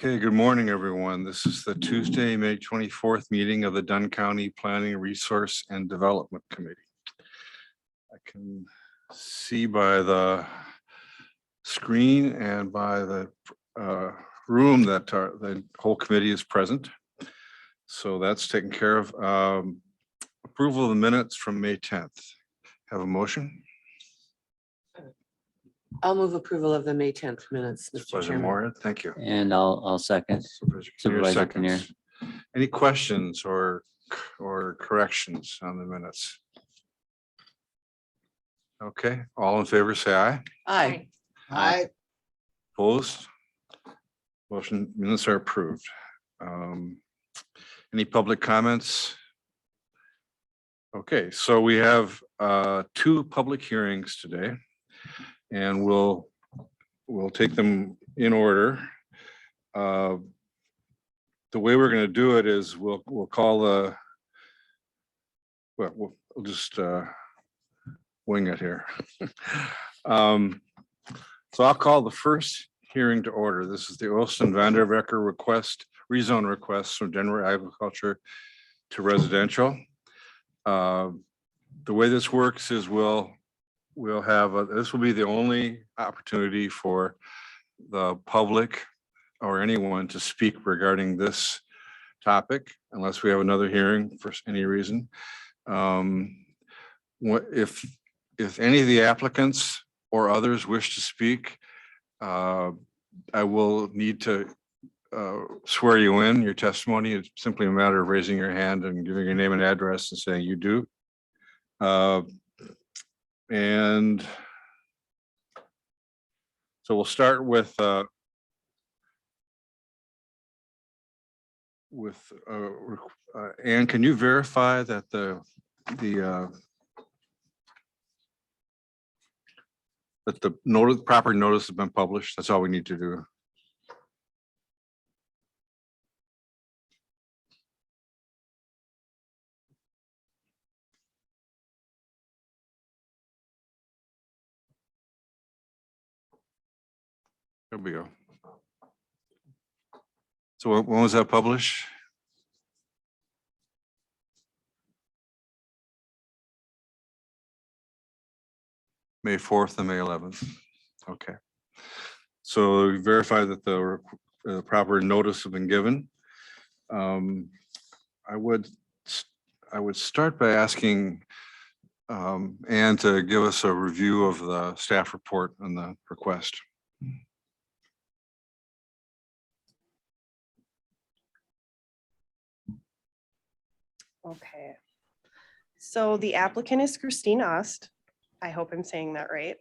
Okay, good morning, everyone. This is the Tuesday, May 24th meeting of the Dunn County Planning, Resource and Development Committee. I can see by the screen and by the room that the whole committee is present. So that's taken care of. Approval of the minutes from May 10th. Have a motion? I'll move approval of the May 10th minutes, Mr. Supervisor Chairman. Moore, thank you. And I'll second. Supervisor Kinnear. Seconds. Any questions or corrections on the minutes? Okay, all in favor, say aye. Aye. Aye. Opposed? Motion minutes are approved. Any public comments? Okay, so we have two public hearings today, and we'll take them in order. The way we're going to do it is we'll call the, well, we'll just wing it here. So I'll call the first hearing to order. This is the Olson Vandervecker request, rezone request from general agriculture to residential. The way this works is we'll have, this will be the only opportunity for the public or anyone to speak regarding this topic, unless we have another hearing for any reason. If any of the applicants or others wish to speak, I will need to swear you in. Your testimony is simply a matter of raising your hand and giving your name and address and saying you do. And so we'll start with Ann, can you verify that the proper notice has been published? That's all we need to do. There we go. So when was that published? May 4th and May 11th. Okay. So we verify that the proper notice has been given. I would start by asking Ann to give us a review of the staff report on the request. Okay, so the applicant is Christine Ost. I hope I'm saying that right.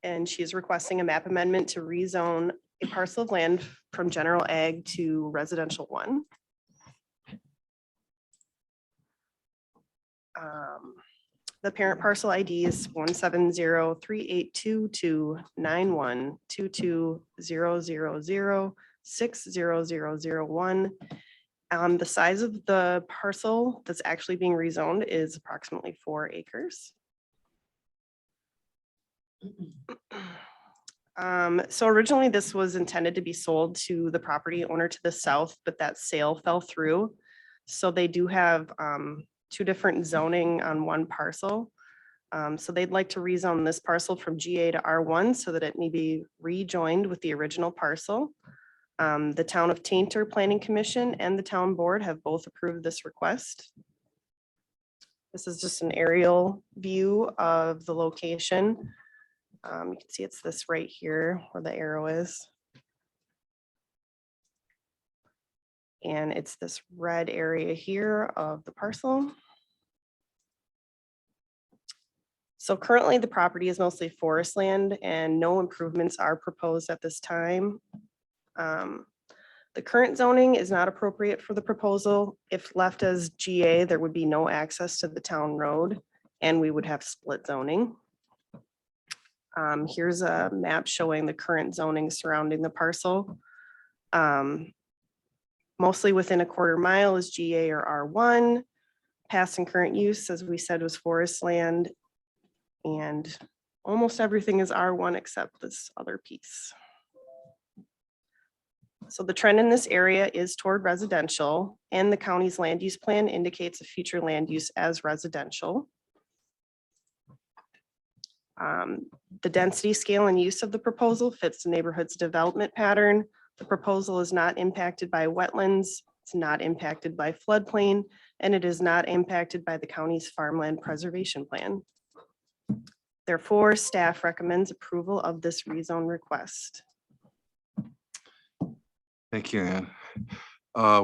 And she's requesting a map amendment to rezone a parcel of land from general ag to residential 1. The parent parcel ID is 170-382-91-22-000-60001. The size of the parcel that's actually being rezoned is approximately 4 acres. So originally this was intended to be sold to the property owner to the south, but that sale fell through. So they do have 2 different zoning on 1 parcel. So they'd like to rezone this parcel from GA to R1 so that it may be rejoined with the original parcel. The Town of Tainter Planning Commission and the Town Board have both approved this request. This is just an aerial view of the location. You can see it's this right here where the arrow is. And it's this red area here of the parcel. So currently the property is mostly forest land and no improvements are proposed at this time. The current zoning is not appropriate for the proposal. If left as GA, there would be no access to the town road and we would have split zoning. Here's a map showing the current zoning surrounding the parcel. Mostly within a quarter mile is GA or R1. Past and current use, as we said, was forest land. And almost everything is R1 except this other piece. So the trend in this area is toward residential, and the county's land use plan indicates a future land use as residential. The density scale and use of the proposal fits the neighborhood's development pattern. The proposal is not impacted by wetlands, it's not impacted by floodplain, and it is not impacted by the county's farmland preservation plan. Therefore, staff recommends approval of this rezone request. Thank you, Ann.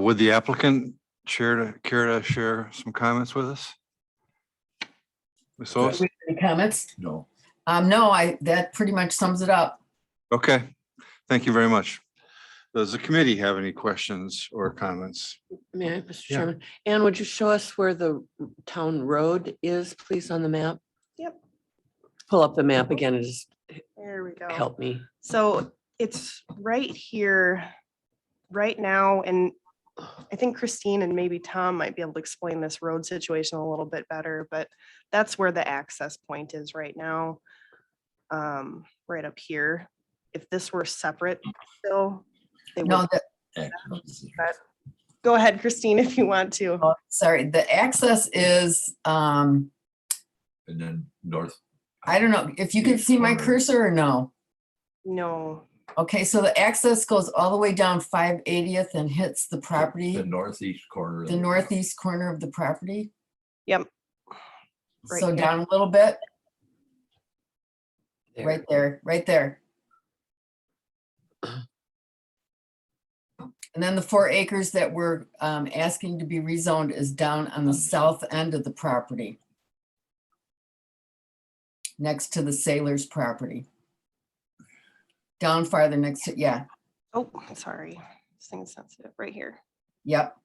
Would the applicant care to share some comments with us? Ms. Oss? Any comments? No. No, that pretty much sums it up. Okay, thank you very much. Does the committee have any questions or comments? May I, Mr. Yeah. Chairman? Ann, would you show us where the town road is, please, on the map? Yep. Pull up the map again and just There we go. help me. So it's right here, right now, and I think Christine and maybe Tom might be able to explain this road situation a little bit better, but that's where the access point is right now. Right up here. If this were separate still, they would. No, Go ahead, Christine, if you want to. sorry, the access is, And then north. I don't know, if you can see my cursor or no? No, Okay, so the access goes all the way down 580th and hits the property, The northeast corner. of the northeast corner of the property. yep. Right So here. down a little bit, There. right there, right there. And then the 4 acres that we're asking to be rezoned is down on the south end of the property. Next to the Sailor's property. Down farther next to, yeah, Oh, sorry. This thing's sensitive right here. yep.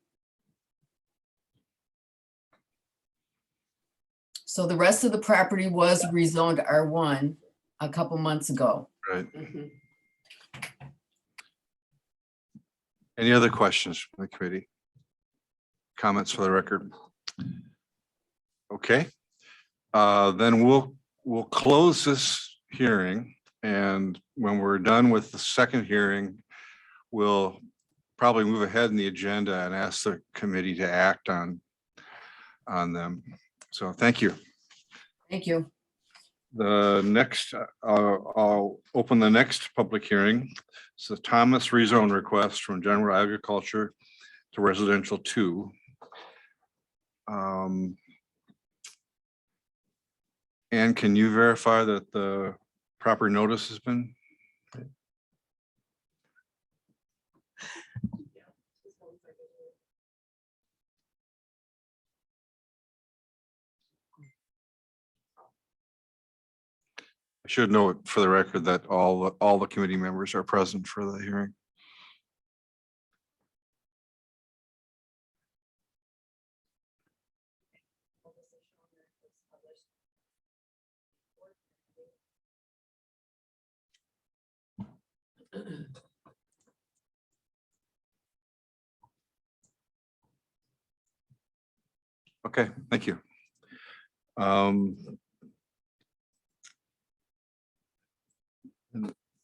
So the rest of the property was rezoned R1 a couple months ago. Right. Mhm. Any other questions from the committee? Comments for the record? Okay. Then we'll close this hearing, and when we're done with the second hearing, we'll probably move ahead in the agenda and ask the committee to act on them. So thank you. Thank you. The next, I'll open the next public hearing. It's the Thomas rezone request from general agriculture to residential 2. And can you verify that the proper notice has been? I should note for the record that all the committee members are present for the hearing. Okay, thank you.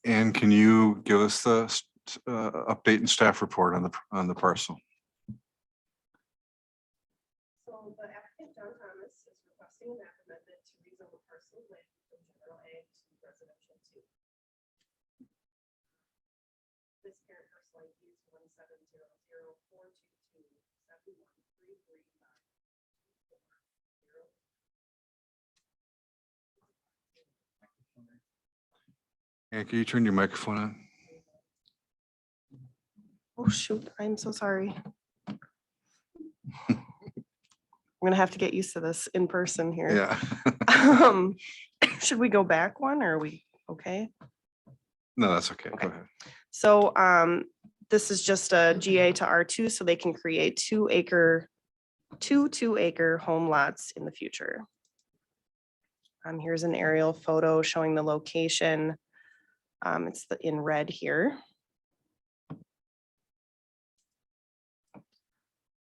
And can you give us the update and staff report on the parcel? So the applicant, John Thomas, is requesting an amendment to rezone the parcel of land from general ag to residential 2. This parent parcel ID is 1700422713335. And can you turn your microphone on? Oh, shoot, I'm so sorry. I'm gonna have to get used to this in person here. Yeah. Should we go back one or are we okay? No, that's okay. Go Okay. ahead. So this is just a GA to R2, so they can create 2 acre home lots in the future. Here's an aerial photo showing the location. It's in red here.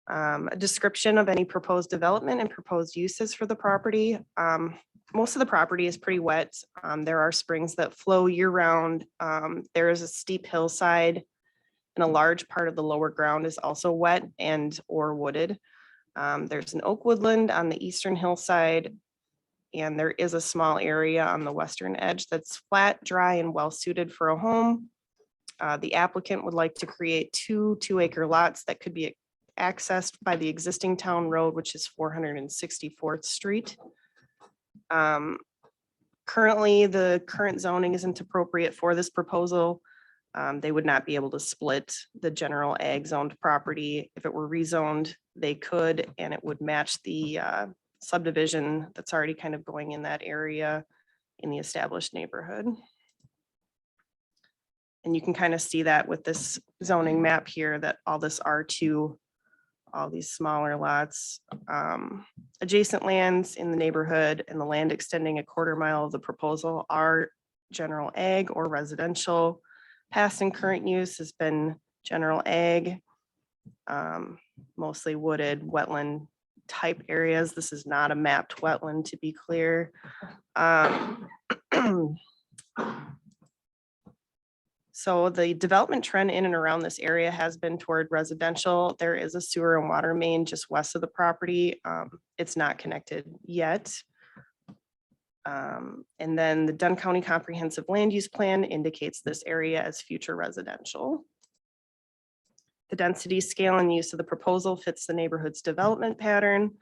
A description of any proposed development and proposed uses for the property. Most of the property is pretty wet. There are springs that flow year round. There is a steep hillside and a large part of the lower ground is also wet and or wooded. There's an oak woodland on the eastern hillside, and there is a small area on the western edge that's flat, dry, and well suited for a home. The applicant would like to create 2 2-acre lots that could be accessed by the existing town road, which is 464th Street. Currently, the current zoning isn't appropriate for this proposal. They would not be able to split the general ag zoned property. If it were rezoned, they could, and it would match the subdivision that's already kind of going in that area in the established neighborhood. And you can kind of see that with this zoning map here, that all this R2, all these smaller lots, adjacent lands in the neighborhood and the land extending 1/4 mile of the proposal are general ag or residential. Past and current use has been general ag, mostly wooded wetland type areas. This is not a mapped wetland, to be clear. So the development trend in and around this area has been toward residential. There is a sewer and water main just west of the property. It's not connected yet. And then the Dunn County Comprehensive Land Use Plan indicates this area as future residential. The density scale and use of the proposal fits the neighborhood's development pattern.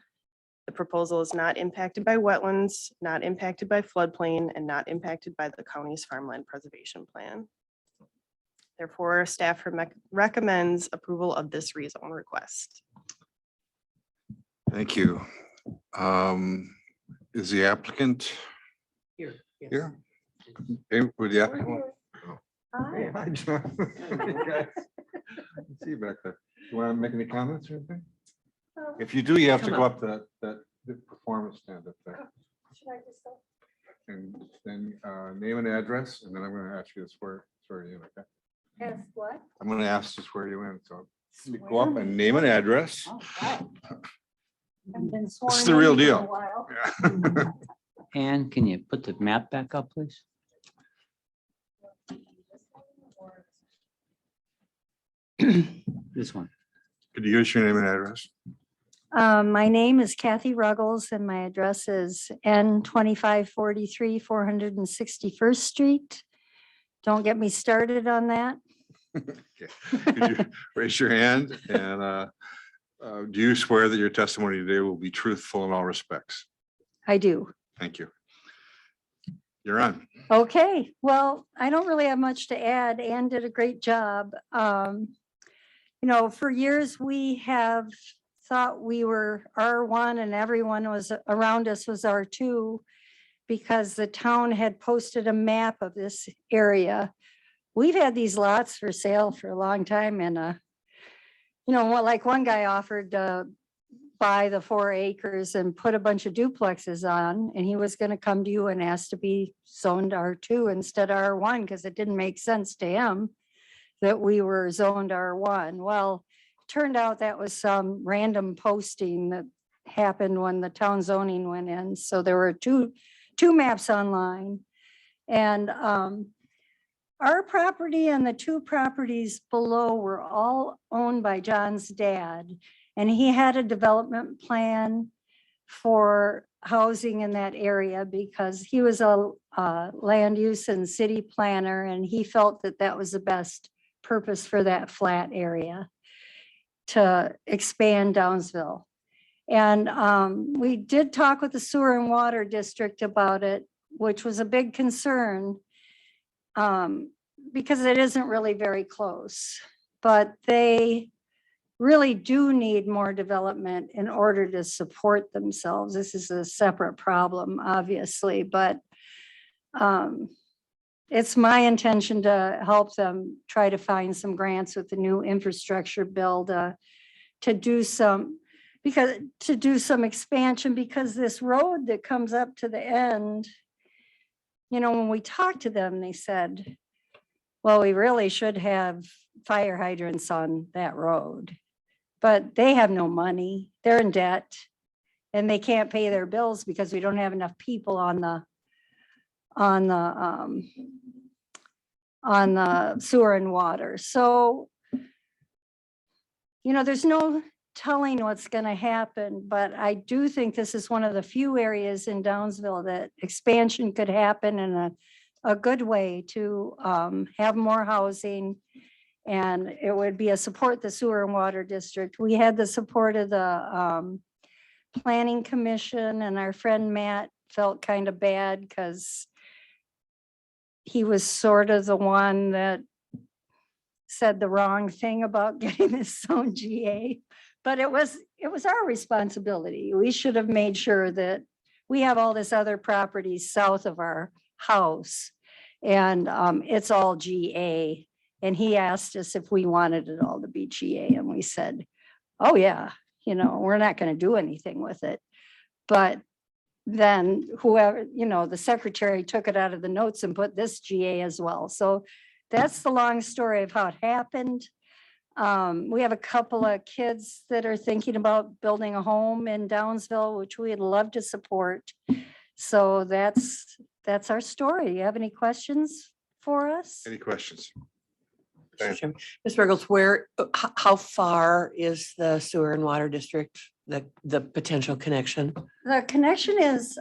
The proposal is not impacted by wetlands, not impacted by floodplain, and not impacted by the county's farmland preservation plan. Therefore, staff recommends approval of this rezone request. Thank you. Is the applicant Here. yes. here? Okay, would the applicant? Hi. Hi, John. See you back there. You want to make any comments or anything? If you do, you have to Come go up. up to the performance stand up there. Should I just go? And then name and address, and then I'm going to ask you to swear you in, okay? Ask what? I'm going to ask to swear you in, so you go Swear up me and name and in? address. Oh, wow. I've been This sworn is the real in for a deal. while. Yeah. Ann, can you put the map back up, please? This one. Could you use your name and address? My name is Kathy Ruggles and my address is N 2543 461st Street. Don't get me started on that. Could you raise your hand and do you swear that your testimony today will be truthful in all respects? I do. Thank you. You're on. Okay, well, I don't really have much to add. Ann did a great job. You know, for years we have thought we were R1 and everyone was around us was R2 because the town had posted a map of this area. We've had these lots for sale for a long time and you know, like one guy offered to buy the 4 acres and put a bunch of duplexes on, and he was going to come to you and ask to be zoned R2 instead of R1 because it didn't make sense to him that we were zoned R1. Well, turned out that was some random posting that happened when the town zoning went in. So there were two maps online, and our property and the 2 properties below were all owned by John's dad. And he had a development plan for housing in that area because he was a land use and city planner, and he felt that that was the best purpose for that flat area to expand Downsville. And we did talk with the sewer and water district about it, which was a big concern because it isn't really very close, but they really do need more development in order to support themselves. This is a separate problem, obviously, but it's my intention to help them try to find some grants with the new infrastructure bill to do some expansion, because this road that comes up to the end, you know, when we talked to them, they said, well, we really should have fire hydrants on that road. But they have no money, they're in debt, and they can't pay their bills because we don't have enough people on the sewer and water. So there's no telling what's going to happen, but I do think this is one of the few areas in Downsville that expansion could happen in a good way to have more housing. And it would be a support the sewer and water district. We had the support of the planning commission, and our friend Matt felt kind of bad because he was sort of the one that said the wrong thing about getting this zone GA. But it was our responsibility. We should have made sure that we have all this other property south of our house. And it's all GA. And he asked us if we wanted it all to be GA. And we said, oh yeah, we're not going to do anything with it. But then whoever, the secretary took it out of the notes and put this GA as well. So that's the long story of how it happened. We have a couple of kids that are thinking about building a home in Downsville, which we'd love to support. So that's our story. You have any questions for us? Any questions? Mr. Chairman. Ms. Ruggles, how far is the sewer and water district, the potential connection? The connection is,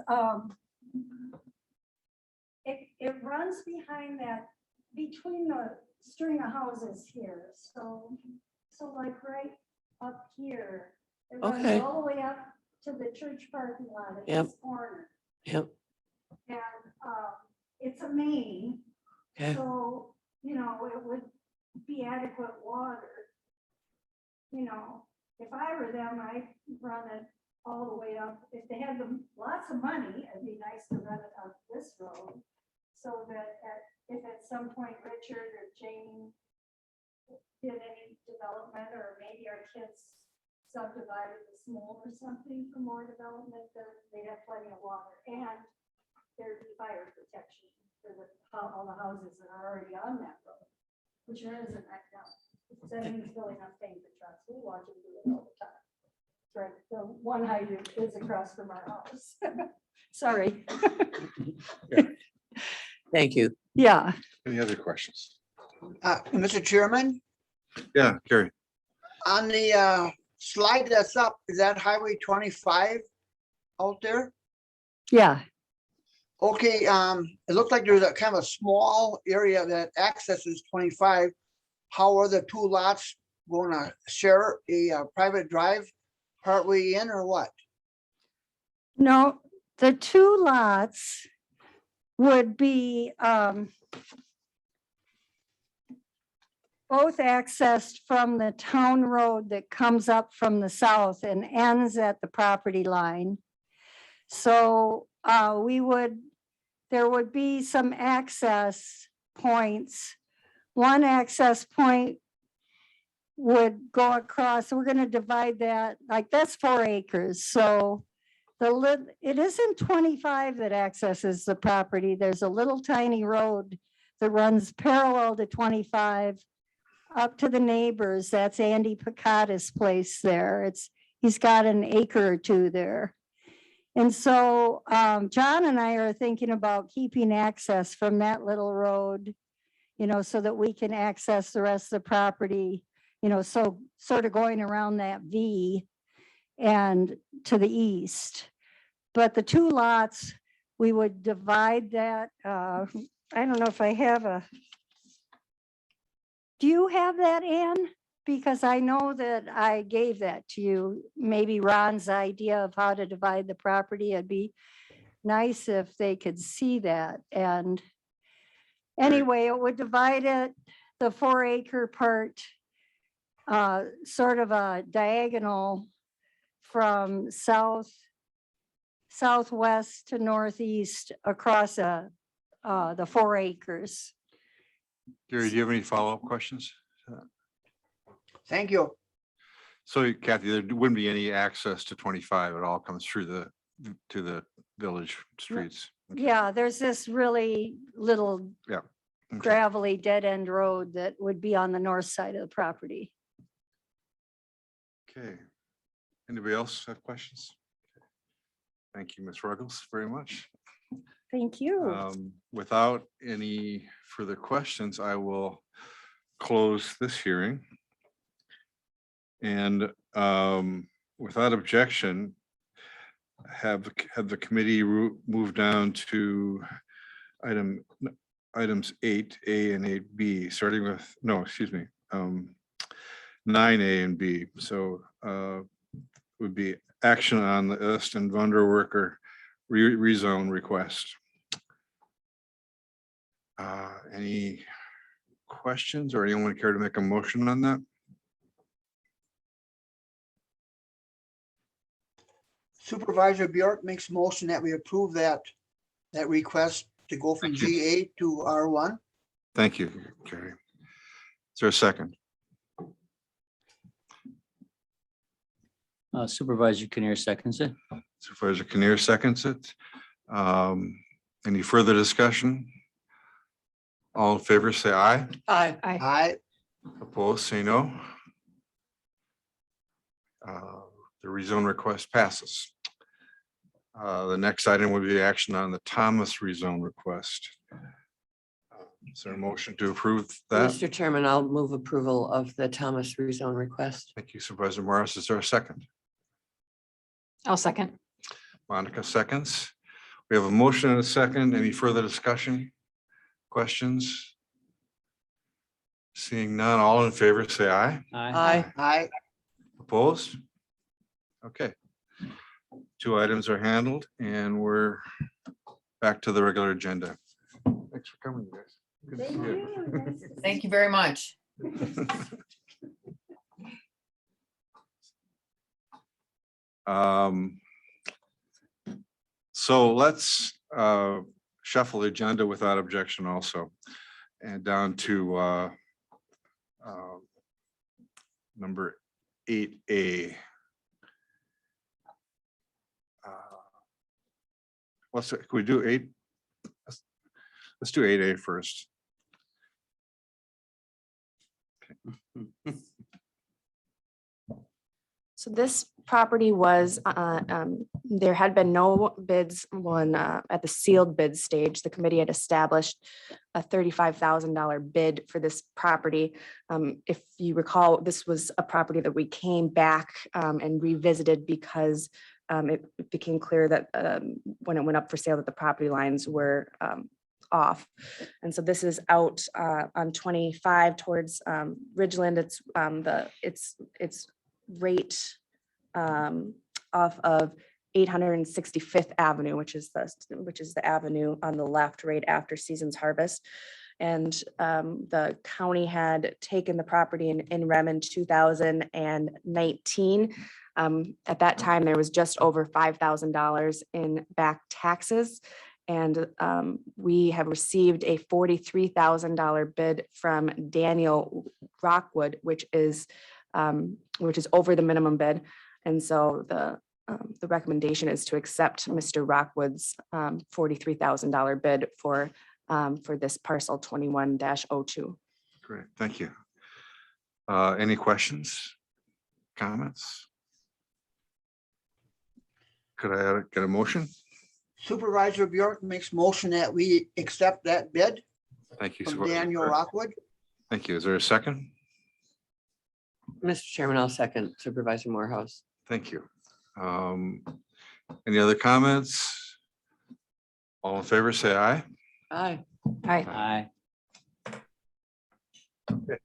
it runs behind that, between the string of houses here. So like right up here. It runs Okay. all the way up to the church parking lot at Yep. this corner. Yep. And it's a main. Okay. So, it would be adequate water. If I were them, I'd run it all the way up. If they had lots of money, it'd be nice to run it up this road. So that if at some point Richard or Jane did any development, or maybe our kids subdivided the small or something for more development, then they'd have plenty of water. And there'd be fire protection for all the houses that are already on that road, which there isn't right now. That means filling up tank for trucks. We watch them do it all the time. Right, the one hydrant is across from our house. Sorry. Thank you. Yeah, Any other questions? Mr. Chairman, Yeah, Gary. on the slide that's up, is that Highway 25 out there? yeah. Okay, it looks like there's a kind of a small area that accesses 25. How are the two lots going to share a private drive partway in, or what? No, the two lots would be both accessed from the town road that comes up from the south and ends at the property line. So there would be some access points. One access point would go across. We're going to divide that, like that's 4 acres. So it isn't 25 that accesses the property. There's a little tiny road that runs parallel to 25 up to the neighbors. That's Andy Picata's place there. He's got an acre or two there. And so John and I are thinking about keeping access from that little road, so that we can access the rest of the property, so sort of going around that V and to the east. But the two lots, we would divide that. I don't know if I have do you have that, Ann? Because I know that I gave that to you, maybe Ron's idea of how to divide the property. It'd be nice if they could see that. And anyway, it would divide it, the 4 acre part, sort of a diagonal from southwest to northeast across the 4 acres. Gary, do you have any follow-up questions? Thank you. So Kathy, there wouldn't be any access to 25. It all comes through to the village streets. Okay. Yeah, there's this really little Okay. gravelly dead end road that would be on the north side of the property. Okay. Anybody else have questions? Thank you, Ms. Ruggles, very much. Thank you. Without any further questions, I will close this hearing. And without objection, have the committee move down to items 8A and 8B, starting with, no, excuse me, 9A and B. So would be action on the Euston Wunderwerker rezone request. Any questions or anyone care to make a motion on that? Supervisor Bjork makes a motion that we approve that request to go from Thank you. GA to R1. Thank you, Carrie. Is there a second? Supervisor Kinnear seconds it. Supervisor Kinnear seconds it. Any further discussion? All in favor, say aye. Aye. Aye. Opposed, say no. The rezone request passes. The next item would be action on the Thomas rezone request. Is there a motion to approve that? Mr. Chairman, I'll move approval of the Thomas rezone request. Thank you, Supervisor Morris. Is there a second? I'll second. Monica seconds. We have a motion and a second. Any further discussion? Questions? Seeing none, all in favor, say aye. Aye. Aye. Opposed? Okay. 2 items are handled and we're back to the regular agenda. Thanks for coming, you guys. Good to see you. Thank you very much. So let's shuffle the agenda without objection also, and down to number 8A. Can we do 8? Let's do 8A first. So this property was, there had been no bids at the sealed bid stage. The committee had established a $35,000 bid for this property. If you recall, this was a property that we came back and revisited because it became clear that when it went up for sale that the property lines were off. And so this is out on 25 towards Ridgeland. It's rate off of 865th Avenue, which is the avenue on the left right after Seasons Harvest. And the county had taken the property in rem in 2019. At that time, there was just over $5,000 in back taxes. And we have received a $43,000 bid from Daniel Rockwood, which is over the minimum bid. And so the recommendation is to accept Mr. Rockwood's $43,000 bid for this parcel 21-02. Great, thank you. Any questions, comments? Could I get a motion? Supervisor Bjork makes motion that we accept that bid Thank you. from Supervisor Daniel Burke. Rockwood. Thank you. Is there a second? Mr. Chairman, I'll second Supervisor Morehouse. Thank you. Any other comments? All in favor, say aye. Aye. Aye. Thanks,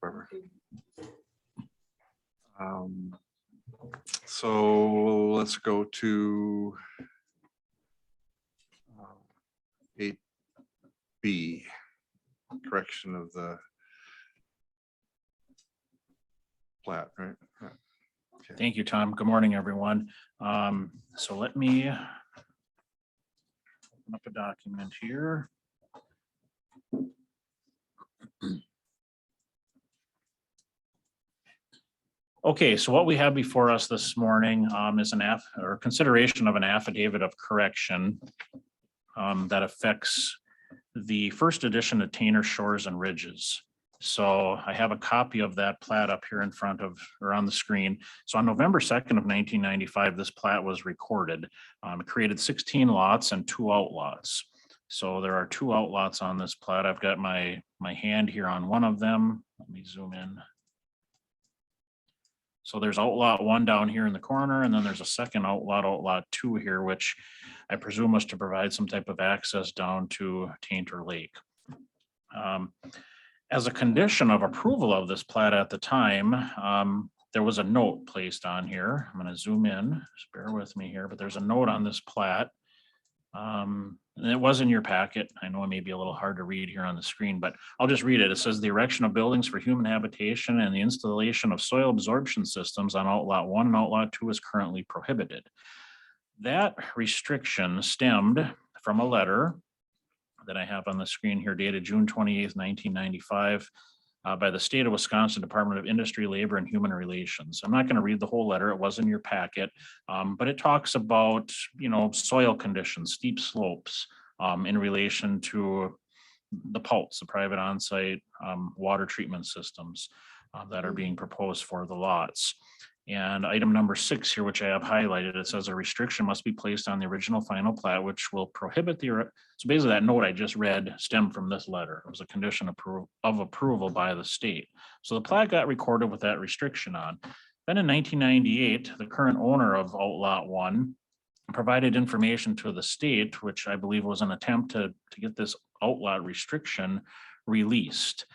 Barbara. So let's go to 8B, correction of the plat, right? Yeah. Okay. Thank you, Tom. Good morning, everyone. So let me open up a document here. Okay, so what we have before us this morning is consideration of an affidavit of correction that affects the first edition of Tainer Shores and Ridges. So I have a copy of that plat up here in front of, or on the screen. So on November 2nd of 1995, this plat was recorded. It created 16 lots and 2 outlots. So there are 2 outlots on this plat. I've got my hand here on one of them. Let me zoom in. So there's outlot 1 down here in the corner, and then there's a second outlot 2 here, which I presume was to provide some type of access down to Tainter Lake. As a condition of approval of this plat at the time, there was a note placed on here. I'm going to zoom in, just bear with me here, but there's a note on this plat. And it was in your packet. I know it may be a little hard to read here on the screen, but I'll just read it. It says the erection of buildings for human habitation and the installation of soil absorption systems on outlot 1 and outlot 2 is currently prohibited. That restriction stemmed from a letter that I have on the screen here dated June 28th, 1995. By the state of Wisconsin Department of Industry, Labor and Human Relations. I'm not going to read the whole letter. It was in your packet, but it talks about, soil conditions, steep slopes in relation to the PULTs, the private on-site water treatment systems that are being proposed for the lots. And item number 6 here, which I have highlighted, it says a restriction must be placed on the original final plat, which will prohibit so basically that note I just read stemmed from this letter. It was a condition of approval by the state. So the plat got recorded with that restriction on. Then in 1998, the current owner of outlot 1 provided information to the state, which I believe was an attempt to get this outlot restriction released.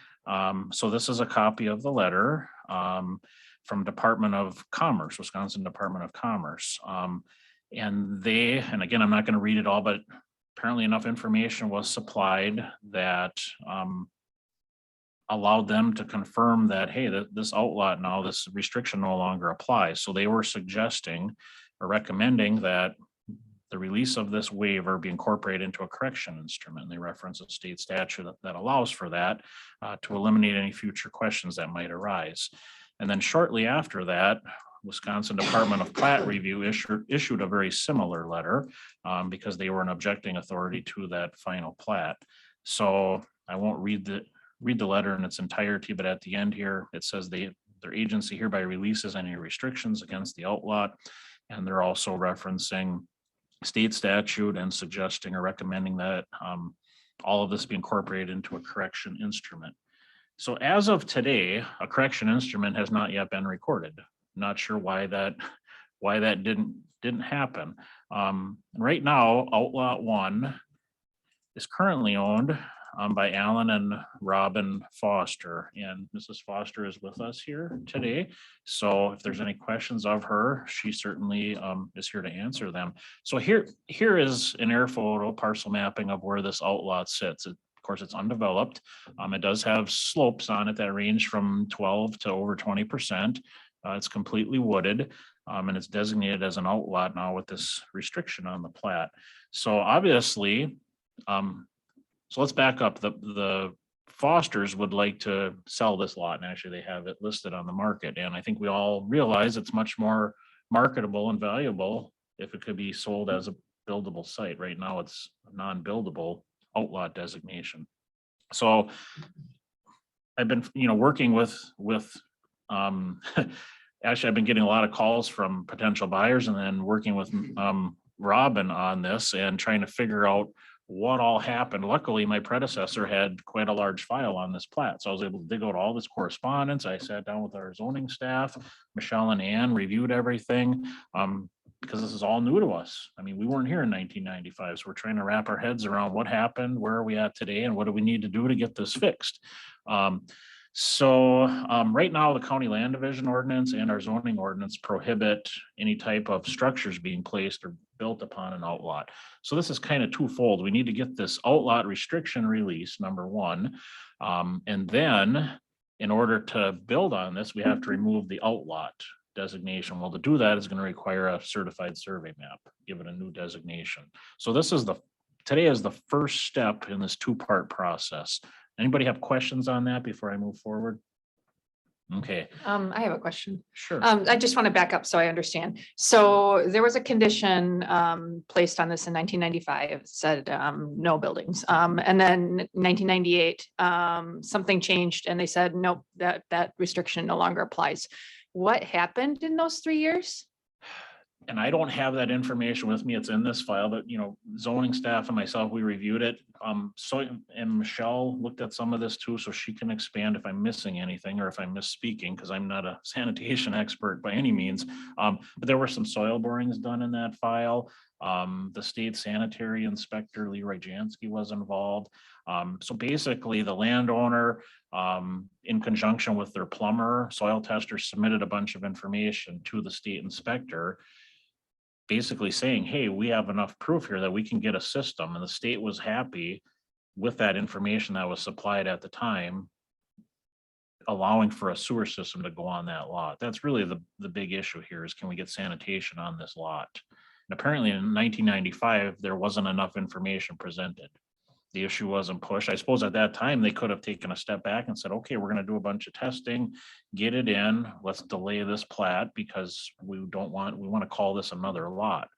So this is a copy of the letter from Department of Commerce, Wisconsin Department of Commerce. And again, I'm not going to read it all, but apparently enough information was supplied that allowed them to confirm that, hey, this outlot now, this restriction no longer applies. So they were suggesting or recommending that the release of this waiver be incorporated into a correction instrument. They reference a state statute that allows for that to eliminate any future questions that might arise. And then shortly after that, Wisconsin Department of Plat Review issued a very similar letter because they were an objecting authority to that final plat. So I won't read the letter in its entirety, but at the end here, it says their agency hereby releases any restrictions against the outlot. And they're also referencing state statute and suggesting or recommending that all of this be incorporated into a correction instrument. So as of today, a correction instrument has not yet been recorded. Not sure why that didn't happen. Right now, outlot 1 is currently owned by Alan and Robin Foster, and Mrs. Foster is with us here today. So if there's any questions of her, she certainly is here to answer them. So here is an air photo parcel mapping of where this outlot sits. Of course, it's undeveloped. It does have slopes on it that range from 12 to over 20%. It's completely wooded, and it's designated as an outlot now with this restriction on the plat. So obviously, so let's back up. The Fosters would like to sell this lot, and actually they have it listed on the market. And I think we all realize it's much more marketable and valuable if it could be sold as a buildable site. Right now, it's a non-buildable outlot designation. So I've been, working with actually, I've been getting a lot of calls from potential buyers and then working with Robin on this and trying to figure out what all happened. Luckily, my predecessor had quite a large file on this plat, so I was able to dig out all this correspondence. I sat down with our zoning staff, Michelle and Ann, reviewed everything, because this is all new to us. I mean, we weren't here in 1995, so we're trying to wrap our heads around what happened, where are we at today, and what do we need to do to get this fixed. So right now, the county land division ordinance and our zoning ordinance prohibit any type of structures being placed or built upon an outlot. So this is kind of twofold. We need to get this outlot restriction release, number one. And then in order to build on this, we have to remove the outlot designation. Well, to do that is going to require a certified survey map, give it a new designation. So this is today is the first step in this two-part process. Anybody have questions on that before I move forward? Okay. I have a question. Sure. I just want to back up so I understand. So there was a condition placed on this in 1995. It said no buildings. And then 1998, something changed and they said, nope, that restriction no longer applies. What happened in those 3 years? And I don't have that information with me. It's in this file, but zoning staff and myself, we reviewed it. And Michelle looked at some of this too, so she can expand if I'm missing anything or if I'm misspeaking, because I'm not a sanitation expert by any means. But there were some soil borings done in that file. The state sanitary inspector, Leroy Jansky, was involved. So basically the landowner, in conjunction with their plumber, soil tester, submitted a bunch of information to the state inspector, basically saying, hey, we have enough proof here that we can get a system. And the state was happy with that information that was supplied at the time, allowing for a sewer system to go on that lot. That's really the big issue here, is can we get sanitation on this lot? And apparently in 1995, there wasn't enough information presented. The issue wasn't pushed. I suppose at that time, they could have taken a step back and said, okay, we're going to do a bunch of testing, get it in, let's delay this plat because we want to call this another lot.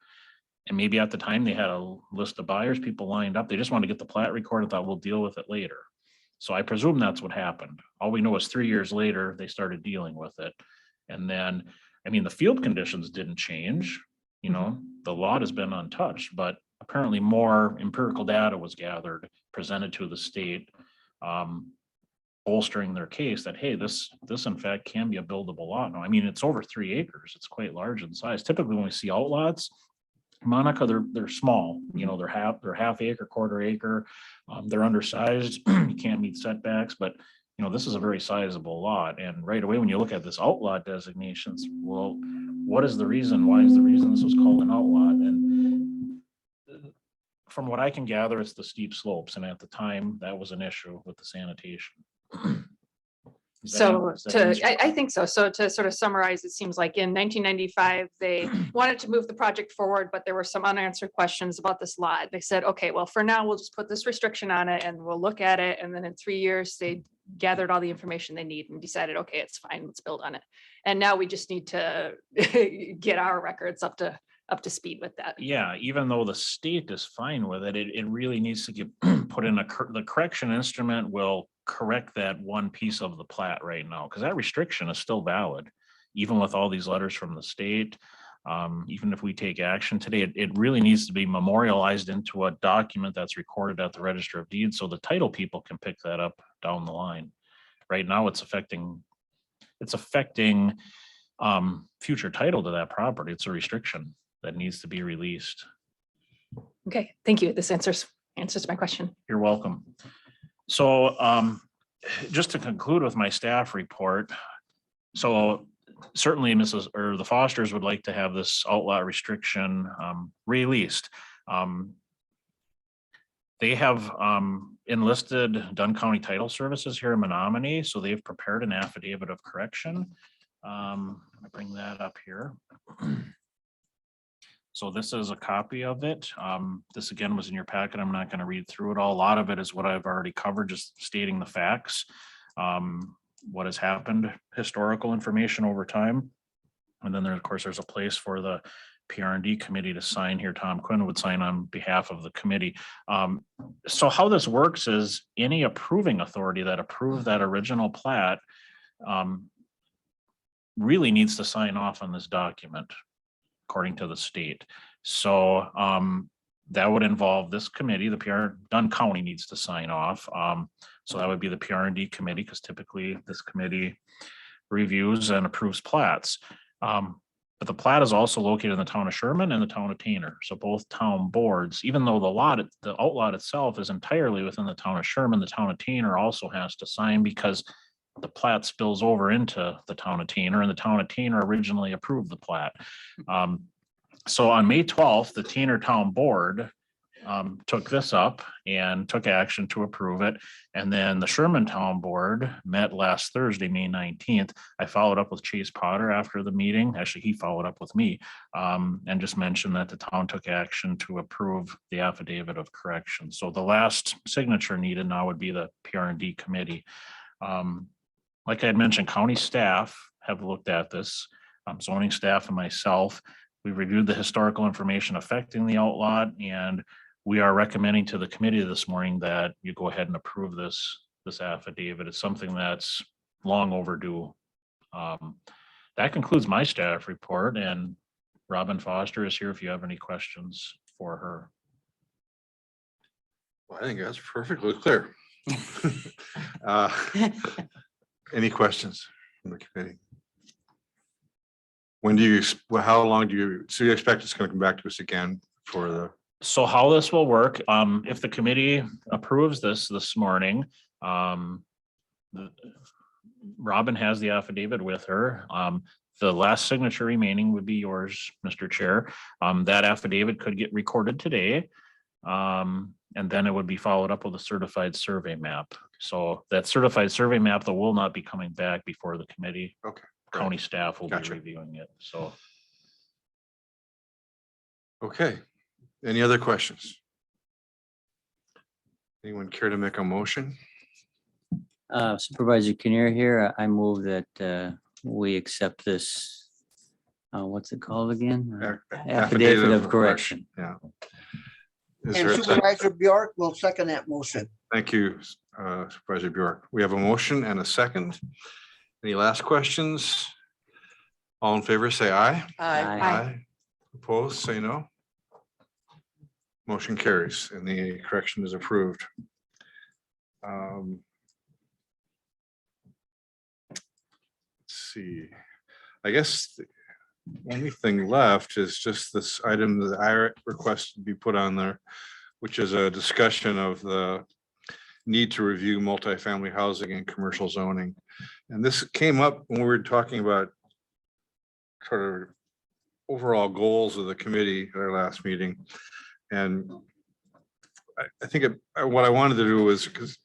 And maybe at the time they had a list of buyers, people lined up. They just wanted to get the plat recorded, thought we'll deal with it later. So I presume that's what happened. All we know is 3 years later, they started dealing with it. And then, the field conditions didn't change. The lot has been untouched, but apparently more empirical data was gathered, presented to the state, bolstering their case that, hey, this in fact can be a buildable lot. Now, it's over 3 acres. It's quite large in size. Typically when we see outlots, Monica, they're small, they're half acre, quarter acre. They're undersized. You can't meet setbacks, but this is a very sizable lot. And right away, when you look at this outlot designations, well, what is the reason? Why is the reason this was called an outlot? And from what I can gather, it's the steep slopes. And at the time, that was an issue with the sanitation. So I think so. So to sort of summarize, it seems like in 1995, they wanted to move the project forward, but there were some unanswered questions about this lot. They said, okay, well, for now, we'll just put this restriction on it and we'll look at it. And then in 3 years, they gathered all the information they need and decided, okay, it's fine, let's build on it. And now we just need to get our records up to speed with that. Yeah, even though the state is fine with it, it really needs to get put in the correction instrument will correct that one piece of the plat right now, because that restriction is still valid, even with all these letters from the state. Even if we take action today, it really needs to be memorialized into a document that's recorded at the Register of Deeds, so the title people can pick that up down the line. Right now, it's affecting future title to that property. It's a restriction that needs to be released. Okay, thank you. This answers my question. You're welcome. So just to conclude with my staff report, so certainly the Fosters would like to have this outlot restriction released. They have enlisted Dunn County Title Services here in Menominee, so they've prepared an affidavit of correction. I'm gonna bring that up here. So this is a copy of it. This again was in your packet. I'm not going to read through it all. A lot of it is what I've already covered, just stating the facts, what has happened, historical information over time. And then of course, there's a place for the PR&D committee to sign here. Tom Quinn would sign on behalf of the committee. So how this works is any approving authority that approved that original plat really needs to sign off on this document, according to the state. So that would involve this committee. Dunn County needs to sign off. So that would be the PR&D committee, because typically this committee reviews and approves plats. But the plat is also located in the town of Sherman and the town of Tanner. So both town boards, even though the outlot itself is entirely within the town of Sherman, the town of Tanner also has to sign, because the plat spills over into the town of Tanner, and the town of Tanner originally approved the plat. So on May 12th, the Tanner Town Board took this up and took action to approve it. And then the Sherman Town Board met last Thursday, May 19th. I followed up with Chase Potter after the meeting. Actually, he followed up with me and just mentioned that the town took action to approve the affidavit of correction. So the last signature needed now would be the PR&D committee. Like I had mentioned, county staff have looked at this, zoning staff and myself. We reviewed the historical information affecting the outlot, and we are recommending to the committee this morning that you go ahead and approve this affidavit. It's something that's long overdue. That concludes my staff report, and Robin Foster is here if you have any questions for her. Well, I think that's perfectly clear. Uh, Any questions from the committee? When do you, how long do you, so you expect it's going to come back to us again for the, So how this will work, if the committee approves this morning, Robin has the affidavit with her. The last signature remaining would be yours, Mr. Chair. That affidavit could get recorded today. And then it would be followed up with a certified survey map. So that certified survey map, though, will not be coming back before the committee. okay. County staff will be Gotcha. reviewing it, so. Okay. Any other questions? Anyone care to make a motion? Supervisor Kinnear here, I move that we accept this, what's it called again? Affidavit of correction. Yeah. Is And there a second? Supervisor Bjork will second that motion. Thank you, Supervisor Bjork. We have a motion and a second. Any last questions? All in favor, say aye. Aye. Opposed, say no. Motion carries and the correction is approved. Let's see, I guess the only thing left is just this item that I requested to be put on there, which is a discussion of the need to review multifamily housing and commercial zoning. And this came up when we were talking about sort of overall goals of the committee at our last meeting. And I think what I wanted to do was, because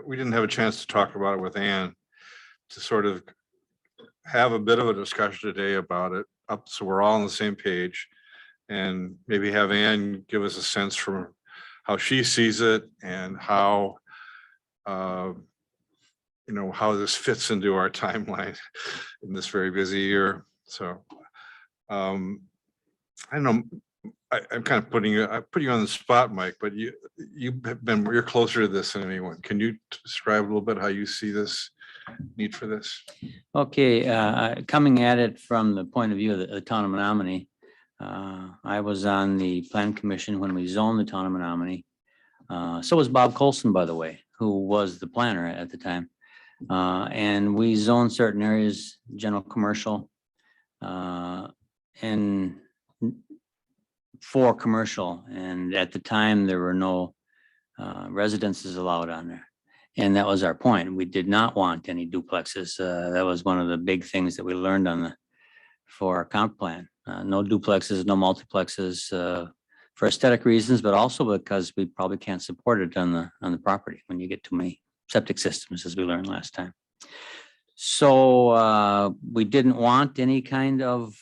we didn't have a chance to talk about it with Ann, to sort of have a bit of a discussion today about it, up so we're all on the same page, and maybe have Ann give us a sense from how she sees it and how how this fits into our timeline in this very busy year. So I don't know. I'm kind of putting you on the spot, Mike, but you're closer to this than anyone. Can you describe a little bit how you see this need for this? Okay, coming at it from the point of view of the town of Menominee, I was on the plan commission when we zoned the town of Menominee. So was Bob Colson, by the way, who was the planner at the time. And we zoned certain areas, general commercial, and for commercial. And at the time, there were no residences allowed on there. And that was our point. We did not want any duplexes. That was one of the big things that we learned for our comp plan. No duplexes, no multiplexes, for aesthetic reasons, but also because we probably can't support it on the property when you get too many septic systems, as we learned last time. So we didn't want any kind of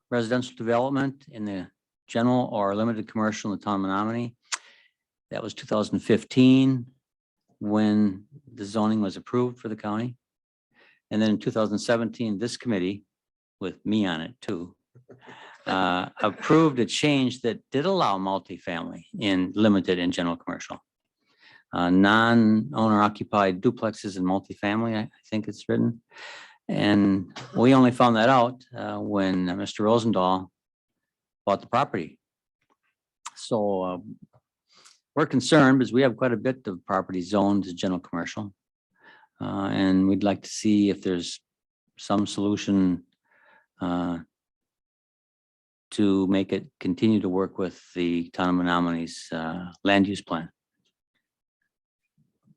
residential development in the general or limited commercial in the town of Menominee. That was 2015 when the zoning was approved for the county. And then in 2017, this committee, with me on it too, approved a change that did allow multifamily in limited and general commercial. Non-owner occupied duplexes and multifamily, I think it's written. And we only found that out when Mr. Rosendahl bought the property. So we're concerned because we have quite a bit of property zoned as general commercial. And we'd like to see if there's some solution to make it continue to work with the town of Menominee's land use plan.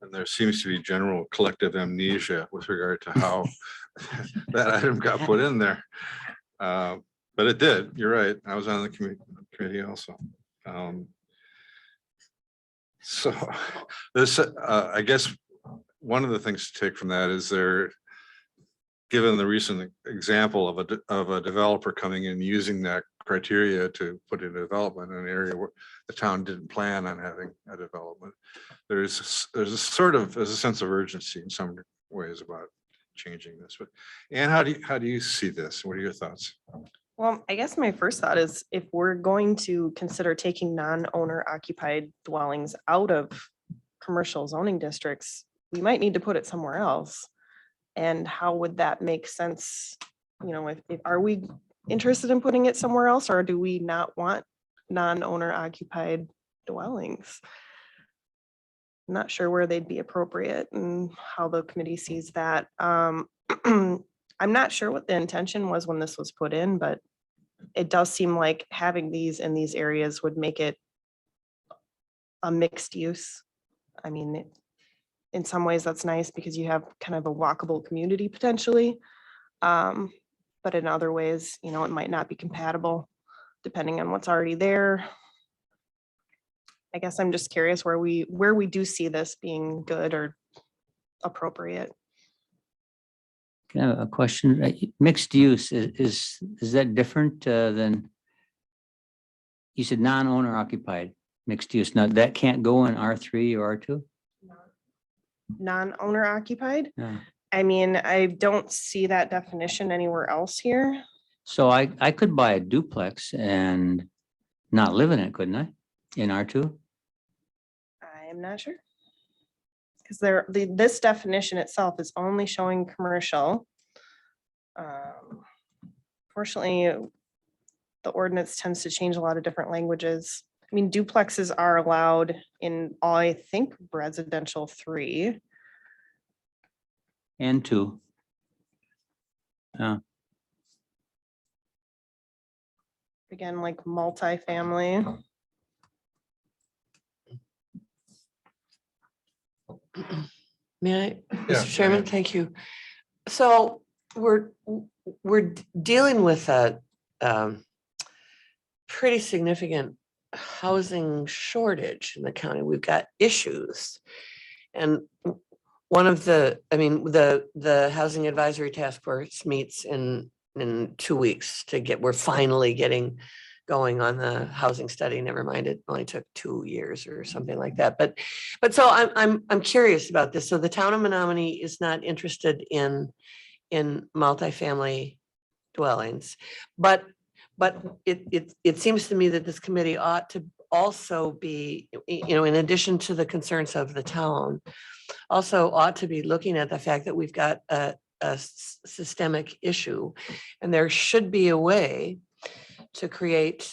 And there seems to be general collective amnesia with regard to how that item got put in there. But it did, you're right. I was on the committee also. So this, I guess, one of the things to take from that is given the recent example of a developer coming in using that criteria to put in development in an area where the town didn't plan on having a development, there's a sense of urgency in some ways about changing this. But Ann, how do you see this? What are your thoughts? Well, I guess my first thought is if we're going to consider taking non-owner occupied dwellings out of commercial zoning districts, we might need to put it somewhere else. And how would that make sense? If are we interested in putting it somewhere else, or do we not want non-owner occupied dwellings? I'm not sure where they'd be appropriate and how the committee sees that. I'm not sure what the intention was when this was put in, but it does seem like having these in these areas would make it a mixed use. I mean, in some ways that's nice because you have kind of a walkable community potentially. But in other ways, you know, it might not be compatible depending on what's already there. I guess I'm just curious where we do see this being good or appropriate. Can I have a question? Mixed use is that different than? You said non-owner occupied mixed use. Now that can't go in R3 or R2? Non-owner occupied? Yeah. I mean, I don't see that definition anywhere else here. So I could buy a duplex and not live in it, couldn't I? In R2? I am not sure. Because this definition itself is only showing commercial. Fortunately, the ordinance tends to change a lot of different languages. I mean, duplexes are allowed in, I think, residential 3. And 2. Again, like multifamily. May I, Yeah, Mr. Chairman? ahead. Thank you. So we're dealing with a pretty significant housing shortage in the county. We've got issues. And one of the, I mean, the Housing Advisory Task Force meets in 2 weeks to we're finally getting going on the housing study. Never mind, it only took 2 years or something like that. But so I'm curious about this. So the town of Menominee is not interested in multifamily dwellings, but it seems to me that this committee ought to also be, you know, in addition to the concerns of the town, also ought to be looking at the fact that we've got a systemic issue, and there should be a way to create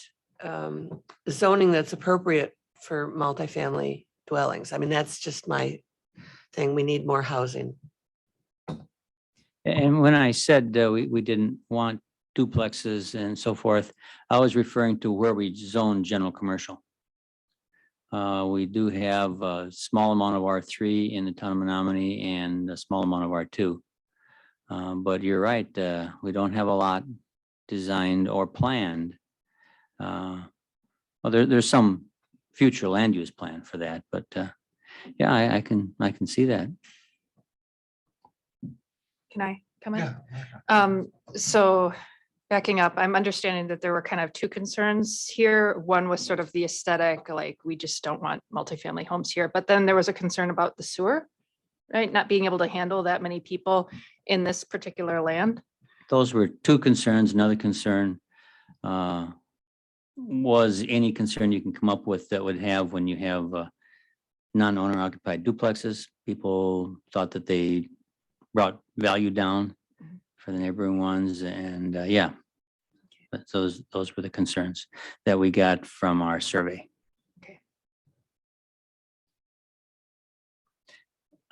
zoning that's appropriate for multifamily dwellings. I mean, that's just my thing. We need more housing. And when I said we didn't want duplexes and so forth, I was referring to where we zone general commercial. We do have a small amount of R3 in the town of Menominee and a small amount of R2. But you're right, we don't have a lot designed or planned. Well, there's some future land use plan for that, but yeah, I can see that. Can I come in? So backing up, I'm understanding that there were kind of 2 concerns here. One was sort of the aesthetic, like we just don't want multifamily homes here. But then there was a concern about the sewer, right? Not being able to handle that many people in this particular land. Those were 2 concerns. Another concern was any concern you can come up with that would have when you have non-owner occupied duplexes. People thought that they brought value down for the neighboring ones, and yeah, but those were the concerns that we got from our survey. Okay.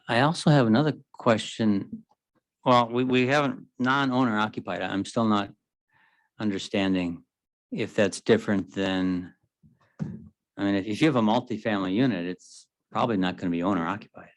I also have another question. Well, we haven't non-owner occupied. I'm still not understanding if that's different than, I mean, if you have a multifamily unit, it's probably not going to be owner occupied.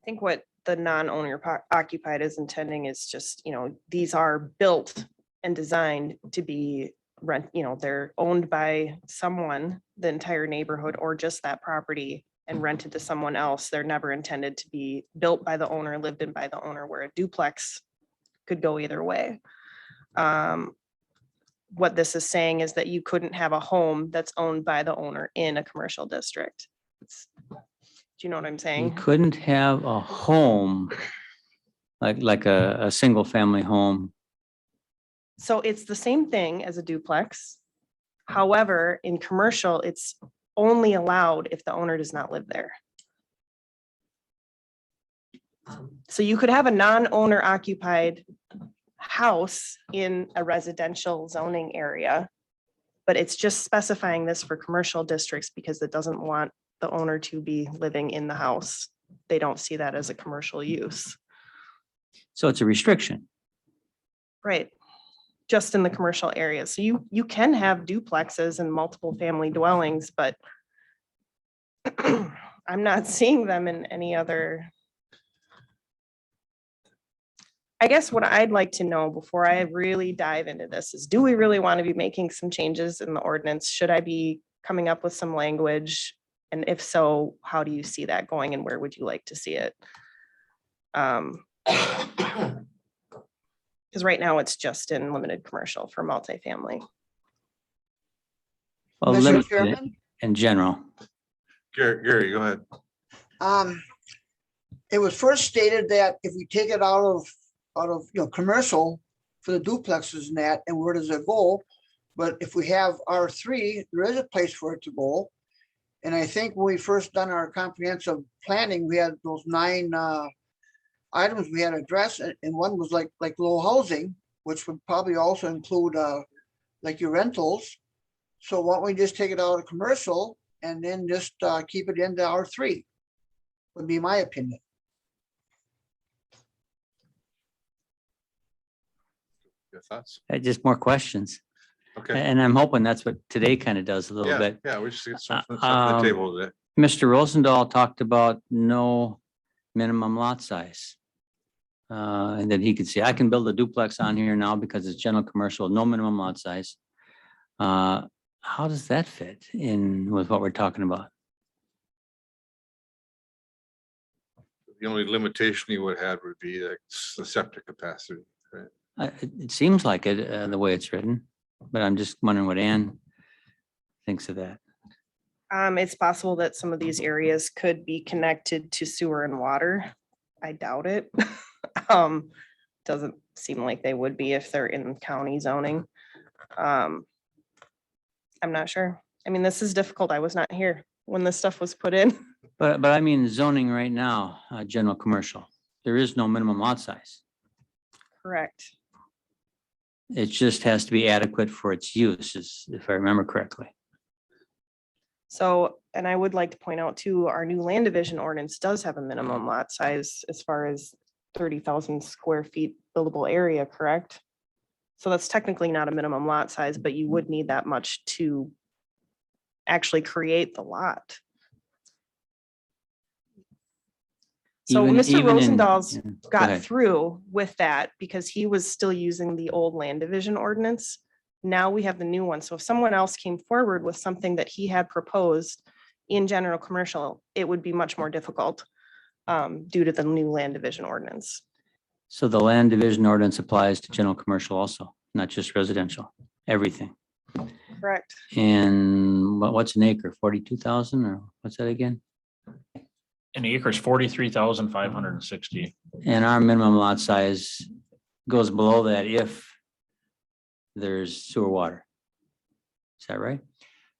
I think what the non-owner occupied is intending is just, you know, these are built and designed to be rent, you know, they're owned by someone, the entire neighborhood, or just that property and rented to someone else. They're never intended to be built by the owner, lived in by the owner, where a duplex could go either way. What this is saying is that you couldn't have a home that's owned by the owner in a commercial district. Do you know what I'm You saying? couldn't have a home, like a single family home. So it's the same thing as a duplex. However, in commercial, it's only allowed if the owner does not live there. So you could have a non-owner occupied house in a residential zoning area. But it's just specifying this for commercial districts because it doesn't want the owner to be living in the house. They don't see that as a commercial use. So it's a restriction. Right. Just in the commercial areas. So you can have duplexes and multiple family dwellings, but I'm not seeing them in any other. I guess what I'd like to know before I really dive into this is, do we really want to be making some changes in the ordinance? Should I be coming up with some language? And if so, how do you see that going and where would you like to see it? Because right now it's just in limited commercial for multifamily. Well, Mr. limited Chairman? in general. Gary, go ahead. It was first stated that if we take it out of commercial for the duplexes and that, and where does it go? But if we have R3, there is a place for it to go. And I think when we first done our comprehensive planning, we had those 9 items we had addressed, and one was like low housing, which would probably also include like your rentals. So why don't we just take it out of commercial and then just keep it into R3? Would be my opinion. Your thoughts? Just more questions. Okay. And I'm hoping that's what today kind of does a little Yeah, bit. yeah, we just get something on the table today. Mr. Rosendahl talked about no minimum lot size. And that he could see, I can build a duplex on here now because it's general commercial, no minimum lot size. How does that fit in with what we're talking about? The only limitation you would have would be like the septic capacity, right? It seems like it, the way it's written, but I'm just wondering what Ann thinks of that. It's possible that some of these areas could be connected to sewer and water. I doubt it. Doesn't seem like they would be if they're in county zoning. I'm not sure. I mean, this is difficult. I was not here when this stuff was put in. But I mean zoning right now, general commercial, there is no minimum lot size. Correct. It just has to be adequate for its use, if I remember correctly. So, and I would like to point out too, our new land division ordinance does have a minimum lot size as far as 30,000 square feet buildable area, correct? So that's technically not a minimum lot size, but you would need that much to actually create the lot. So Mr. Even in- Rosendahl's yeah, go got ahead. through with that because he was still using the old land division ordinance. Now we have the new one. So if someone else came forward with something that he had proposed in general commercial, it would be much more difficult due to the new land division ordinance. So the land division ordinance applies to general commercial also, not just residential, everything. Correct. And what's an acre, 42,000 or what's that again? An acre is 43,560. And our minimum lot size goes below that if there's sewer water. Is that right?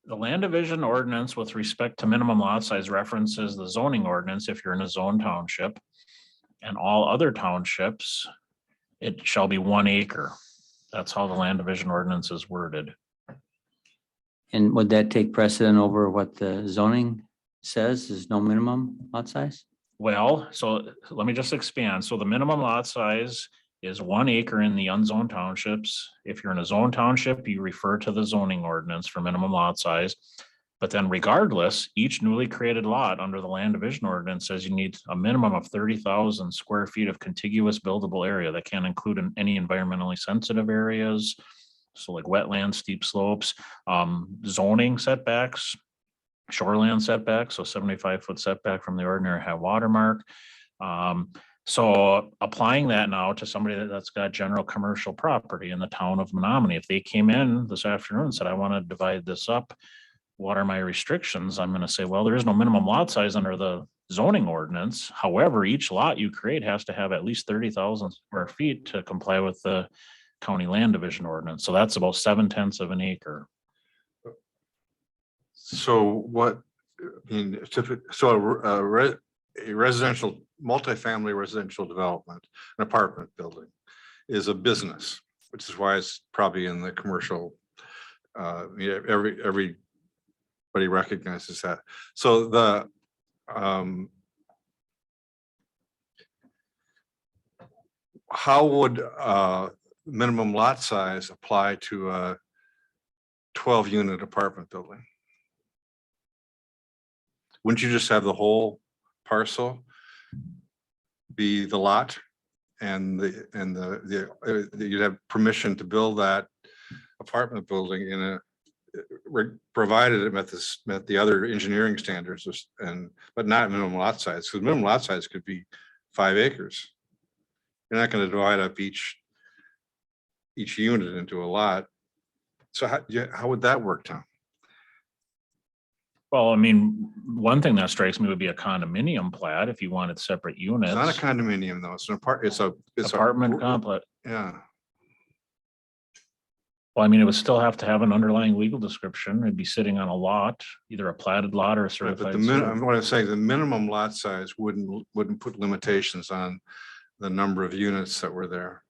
The land division ordinance with respect to minimum lot size references the zoning ordinance if you're in a zone township. And all other townships, it shall be 1 acre. That's how the land division ordinance is worded. And would that take precedent over what the zoning says is no minimum lot size? Well, so let me just expand. So the minimum lot size is 1 acre in the unzoned townships. If you're in a zone township, you refer to the zoning ordinance for minimum lot size. But then regardless, each newly created lot under the land division ordinance says you need a minimum of 30,000 square feet of contiguous buildable area that can include any environmentally sensitive areas. So like wetlands, steep slopes, zoning setbacks, shoreland setbacks, so 75-foot setback from the ordinary high water mark. So applying that now to somebody that's got general commercial property in the town of Menominee, if they came in this afternoon and said, I want to divide this up, what are my restrictions? I'm going to say, well, there is no minimum lot size under the zoning ordinance. However, each lot you create has to have at least 30,000 square feet to comply with the county land division ordinance. So that's about 7/10 of an acre. So what, I mean, so a residential, multifamily residential development, an apartment building is a business, which is why it's probably in the commercial. Everybody recognizes that. So the how would minimum lot size apply to a 12-unit apartment building? Wouldn't you just have the whole parcel be the lot, and you'd have permission to build that apartment building in a, provided it met the other engineering standards, but not minimum lot size, because minimum lot size could be 5 acres. You're not going to divide up each unit into a lot. So how would that work, Tom? Well, I mean, one thing that strikes me would be a condominium plat if you wanted separate units. It's not a condominium though. It's an it's apartment complex. Yeah. Well, I mean, it would still have to have an underlying legal description. It'd be sitting on a lot, either a platted lot or a Right, certified. but what I'm saying, the minimum lot size wouldn't put limitations on the number of units that were there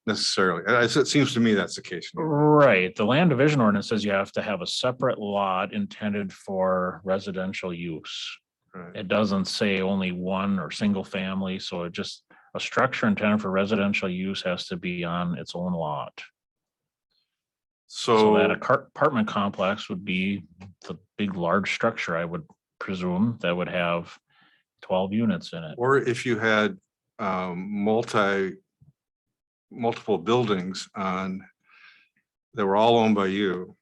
necessarily. It seems to me that's the case. Right. The land division ordinance says you have to have a separate lot intended for residential use. Right. It doesn't say only one or single family. So it just, a structure intended for residential use has to be on its own lot. So So that apartment complex would be the big, large structure, I would presume, that would have 12 units in it. or if you had multiple buildings that were all owned by you,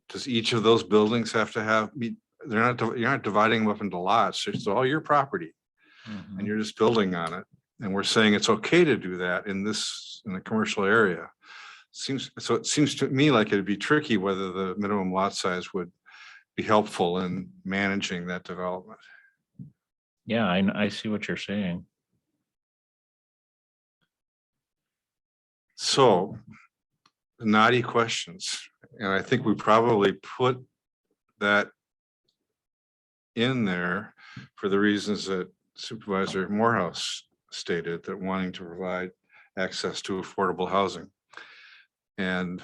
does each of those buildings have to have, you're not dividing them up into lots, it's all your property Mhm. and you're just building on it. And we're saying it's okay to do that in the commercial area. It seems to me like it'd be tricky whether the minimum lot size would be helpful in managing that development. Yeah, I see what you're saying. So, naughty questions, and I think we probably put that in there for the reasons that Supervisor Morehouse stated, that wanting to provide access to affordable housing. And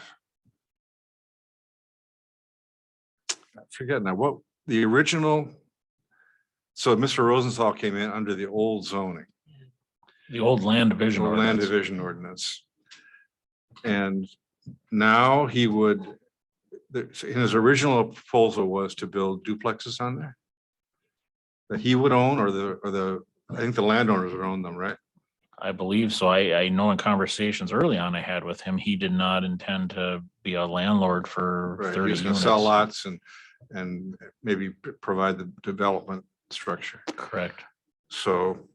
I forget now what the original. So Mr. Rosenthal came in under the old zoning. The old land division Land ordinance. division ordinance. And now he would, his original proposal was to build duplexes on there that he would own, or I think the landowners would own them, right? I believe so. I know in conversations early on I had with him, he did not intend to be a landlord for Right. He 30 was going to units. sell lots and maybe provide the development structure. Correct. So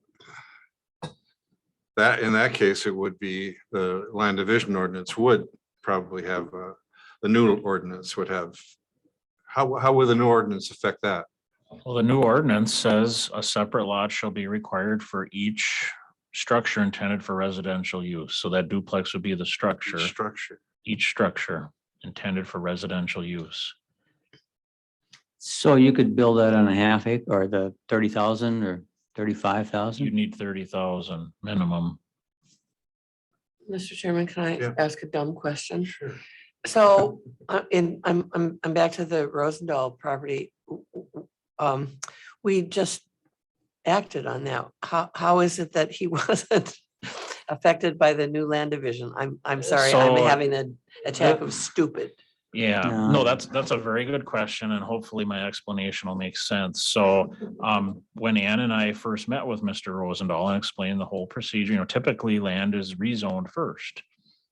that, in that case, it would be the land division ordinance would probably have, the new ordinance would have, how would the new ordinance affect that? Well, the new ordinance says a separate lot shall be required for each structure intended for residential use. So that duplex would be the structure, each structure intended for residential use. So you could build that on a half acre or the 30,000 or You 35,000? need 30,000 minimum. Mr. Chairman, can I Yeah. ask a dumb question? Sure. So, I'm back to the Rosendahl property. We just acted on that. How is it that he wasn't affected by the new land division? I'm sorry, I'm So, having an attack of stupid. Yeah, No. no, that's a very good question, and hopefully my explanation will make sense. So when Ann and I first met with Mr. Rosendahl and explained the whole procedure, typically land is rezoned first.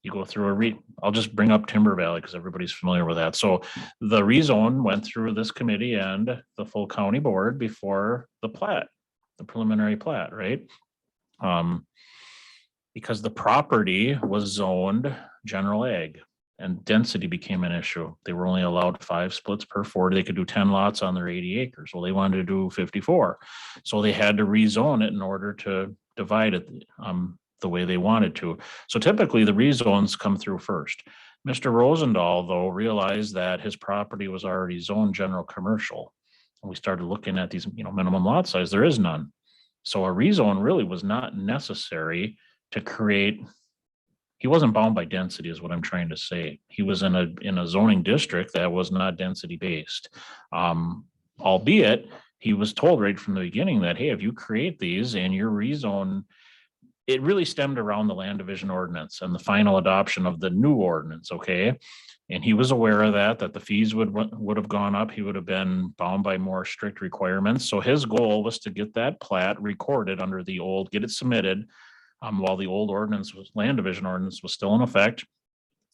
You go through I'll just bring up Timber Valley because everybody's familiar with that. So the rezone went through this committee and the full county board before the plat, the preliminary plat, right? Because the property was zoned general ag. And density became an issue. They were only allowed 5 splits per 40. They could do 10 lots on their 80 acres. Well, they wanted to do 54. So they had to rezone it in order to divide it the way they wanted to. So typically the rezones come through first. Mr. Rosendahl, though, realized that his property was already zoned general commercial. And we started looking at these, minimum lot size. There is none. So a rezone really was not necessary to create. He wasn't bound by density is what I'm trying to say. He was in a zoning district that was not density based. Albeit he was told right from the beginning that, hey, if you create these and your rezone, it really stemmed around the land division ordinance and the final adoption of the new ordinance, okay? And he was aware of that the fees would have gone up. He would have been bound by more strict requirements. So his goal was to get that plat recorded under the old, get it submitted while the old land division ordinance was still in effect,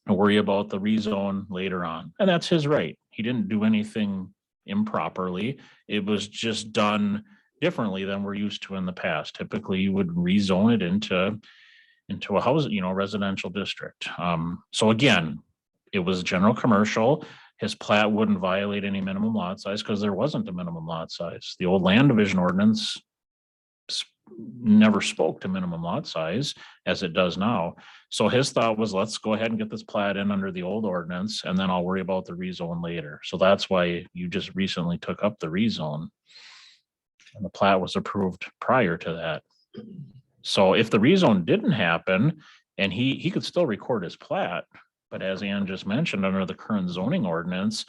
and worry about the rezone later on. And that's his right. He didn't do anything improperly. It was just done differently than we're used to in the past. Typically, you would rezone it into a house, residential district. So again, it was general commercial. His plat wouldn't violate any minimum lot size because there wasn't a minimum lot size. The old land division ordinance never spoke to minimum lot size as it does now. So his thought was, let's go ahead and get this plat in under the old ordinance, and then I'll worry about the rezone later. So that's why you just recently took up the rezone. And the plat was approved prior to that. So if the rezone didn't happen, and he could still record his plat, but as Ann just mentioned, under the current zoning ordinance,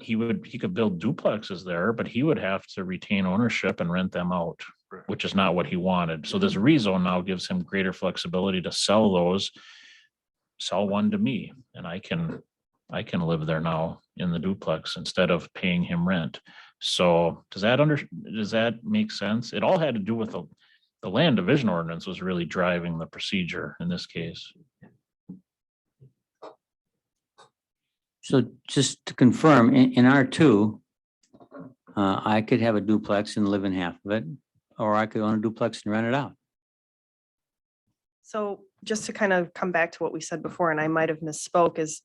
he could build duplexes there, but he would have to retain ownership and rent them out, which is not what he wanted. So this rezone now gives him greater flexibility to sell one to me, and I can live there now in the duplex instead of paying him rent. So does that make sense? It all had to do with the land division ordinance was really driving the procedure in this case. So just to confirm, in R2, I could have a duplex and live in half of it, or I could own a duplex and rent it out. So just to kind of come back to what we said before, and I might have misspoke, is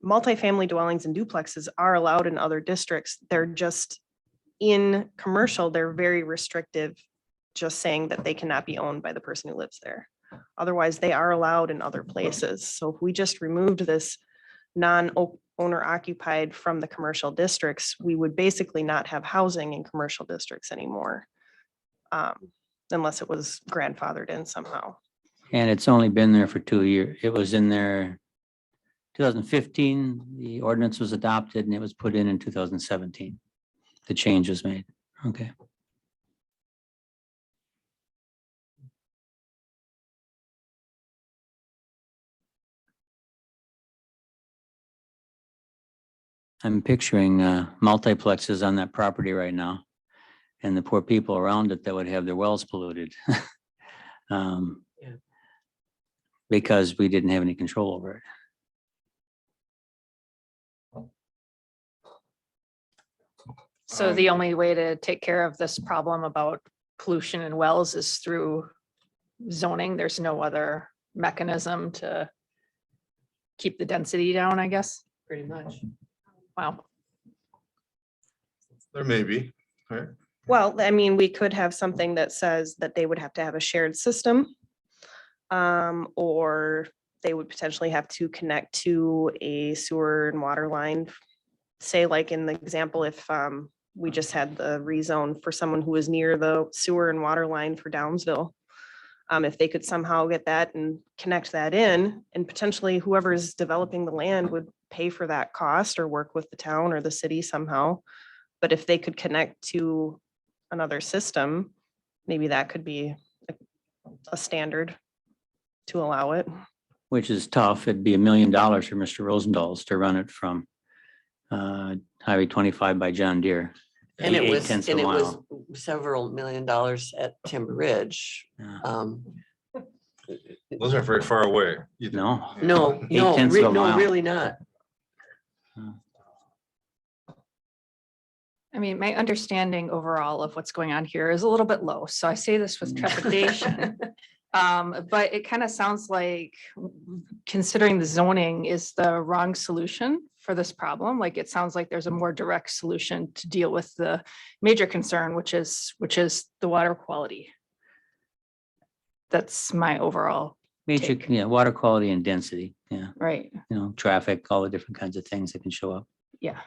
multifamily dwellings and duplexes are allowed in other districts. They're just in commercial, they're very restrictive, just saying that they cannot be owned by the person who lives there. Otherwise, they are allowed in other places. So if we just removed this non-owner occupied from the commercial districts, we would basically not have housing in commercial districts anymore. Unless it was grandfathered in somehow. And it's only been there for 2 years. It was in there 2015, the ordinance was adopted, and it was put in 2017. The change was made. Okay. I'm picturing multiplexes on that property right now, and the poor people around it that would have their wells polluted. Because we didn't have any control over it. So the only way to take care of this problem about pollution in wells is through zoning. There's no other mechanism to keep the density down, I guess. Pretty much. Wow. There may be, right? Well, I mean, we could have something that says that they would have to have a shared system. Or they would potentially have to connect to a sewer and water line. Say like in the example, if we just had the rezone for someone who was near the sewer and water line for Downsville. If they could somehow get that and connect that in, and potentially whoever is developing the land would pay for that cost or work with the town or the city somehow. But if they could connect to another system, maybe that could be a standard to allow it. Which is tough. It'd be $1 million for Mr. Rosenthal's to run it from Highway 25 by John Deere. And it was, 8/10 and of a it was mile. several $1 million at Timber Ridge. Yeah. Those aren't very far away. either. No. No, 8/10 of a no, mile. really not. I mean, my understanding overall of what's going on here is a little bit low. So I say this with trepidation. But it kind of sounds like considering the zoning is the wrong solution for this problem. Like it sounds like there's a more direct solution to deal with the major concern, which is the water quality. That's my overall Major, take. yeah, water quality and density. Yeah. Right. Traffic, all the different kinds of things that can show up. Yeah.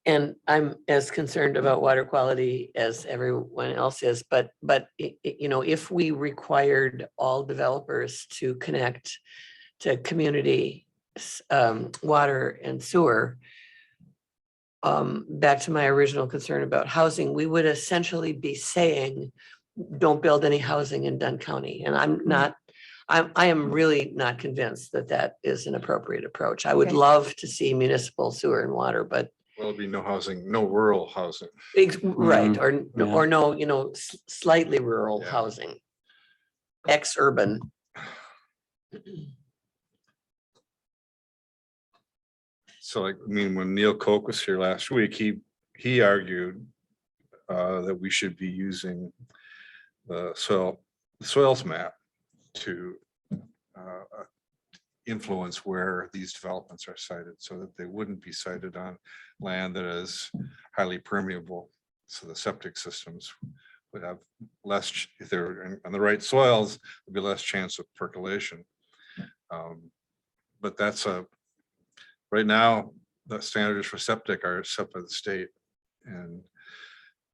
And I'm as concerned about water quality as everyone else is, but you know, if we required all developers to connect to community water and sewer, back to my original concern about housing, we would essentially be saying, don't build any housing in Dunn County. And I am really not convinced that that is an appropriate approach. I would Okay. love to see municipal sewer and water, but There'll be no housing, no rural housing. right, yeah. or no, you know, slightly rural Yeah. housing. Ex-urban. So like, I mean, when Neil Koch was here last week, he argued that we should be using the soils map to influence where these developments are sited so that they wouldn't be sited on land that is highly permeable. So the septic systems would have less, if they're on the right soils, there'd be less chance of percolation. But that's right now, the standards for septic are set by the state. And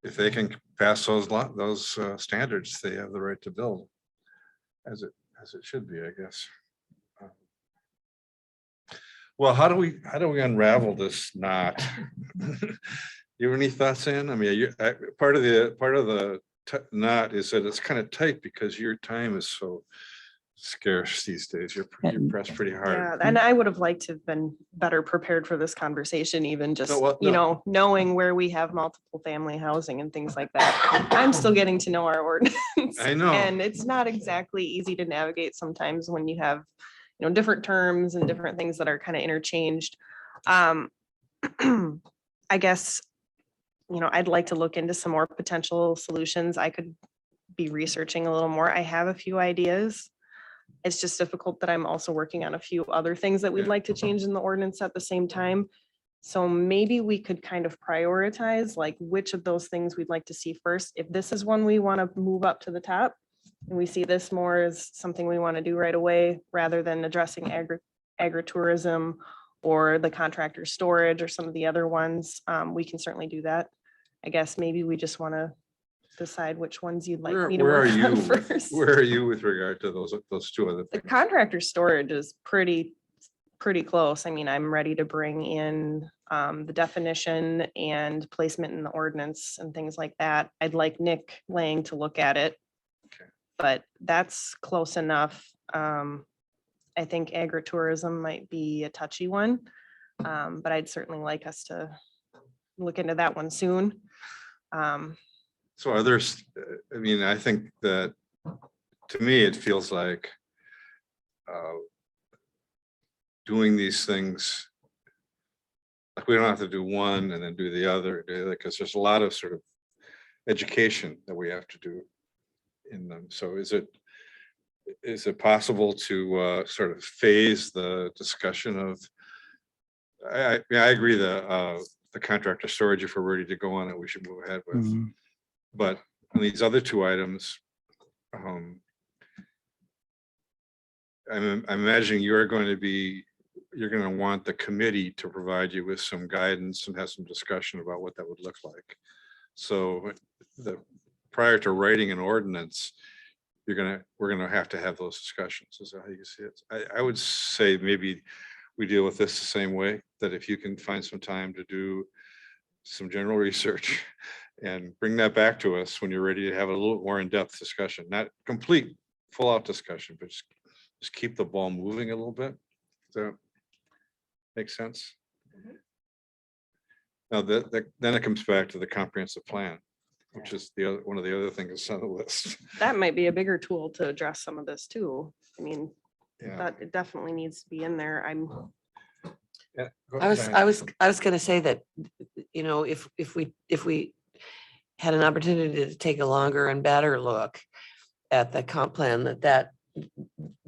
if they can pass those standards, they have the right to build as it should be, I guess. Well, how do we unravel this knot? You have any thoughts, Ann? I mean, part of the knot is that it's kind of tight because your time is so scarce these days. You're pressed pretty hard. Yeah, and I would have liked to have been better prepared for this conversation, even just, what- you no. know, knowing where we have multiple family housing and things like that. I'm still getting to know our ordinance. I know. And it's not exactly easy to navigate sometimes when you have, you know, different terms and different things that are kind of interchanged. I guess, you know, I'd like to look into some more potential solutions. I could be researching a little more. I have a few ideas. It's just difficult that I'm also working on a few other things that we'd Yeah. like to change in the ordinance at the same time. So maybe we could kind of prioritize like which of those things we'd like to see first. If this is one we want to move up to the top, and we see this more as something we want to do right away, rather than addressing agritourism or the contractor storage or some of the other ones, we can certainly do that. I guess maybe we just want to decide which ones you'd like me to Where are work you? on first. Where are you with regard to those two other The things? contractor storage is pretty close. I mean, I'm ready to bring in the definition and placement in the ordinance and things like that. I'd like Nick Lang to look at it. Okay. But that's close enough. I think agritourism might be a touchy one. But I'd certainly like us to look into that one soon. So others, I mean, I think that to me, it feels like doing these things, like we don't have to do one and then do the other, because there's a lot of sort of education that we have to do in them. So is it possible to sort of phase the discussion of, I agree the contractor storage, if we're ready to go on it, we should move ahead with. Mhm. But on these other two items, I'm imagining you're going to want the committee to provide you with some guidance and have some discussion about what that would look like. So prior to writing an ordinance, we're gonna have to have those discussions. Is that how you see it? I would say maybe we deal with this the same way, that if you can find some time to do some general research and bring that back to us when you're ready to have a little more in-depth discussion, not complete full out discussion, but just keep the ball moving a little bit. Does that make sense? Now then it comes back to the comprehensive plan, which is one of the other things on the list. That might be a bigger tool to address some of this too. I mean, Yeah. that it definitely needs to be in there. Yeah, go I ahead. was gonna say that, you know, if we had an opportunity to take a longer and better look at the comp plan, that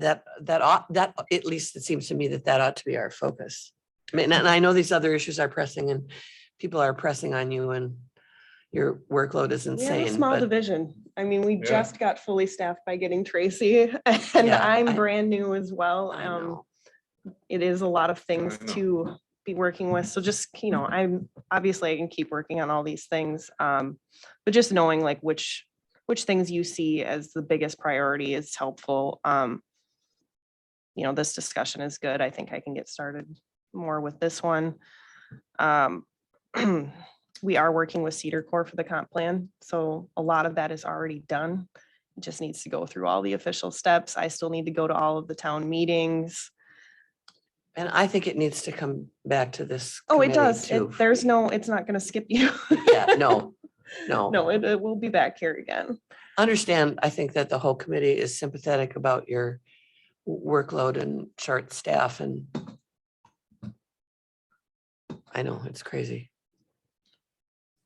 at least it seems to me that ought to be our focus. I mean, and I know these other issues are pressing and people are pressing on you and your workload is We have a insane, small but division. I mean, we Yeah. just got fully staffed by getting Tracy and Yeah, I'm I- brand new as well. I know. It is a lot of things I know. to be working with. So just, obviously I can keep working on all these things. But just knowing like which things you see as the biggest priority is helpful. This discussion is good. I think I can get started more with this one. We are working with Cedar Core for the comp plan. So a lot of that is already done. It just needs to go through all the official steps. I still need to go to all of the town meetings. And I think it needs to come back to this. Oh, it committee does. too. It's not gonna skip you. Yeah, no. No, it will be back here again. Understand, I think that the whole committee is sympathetic about your workload and short staff, and I know it's crazy.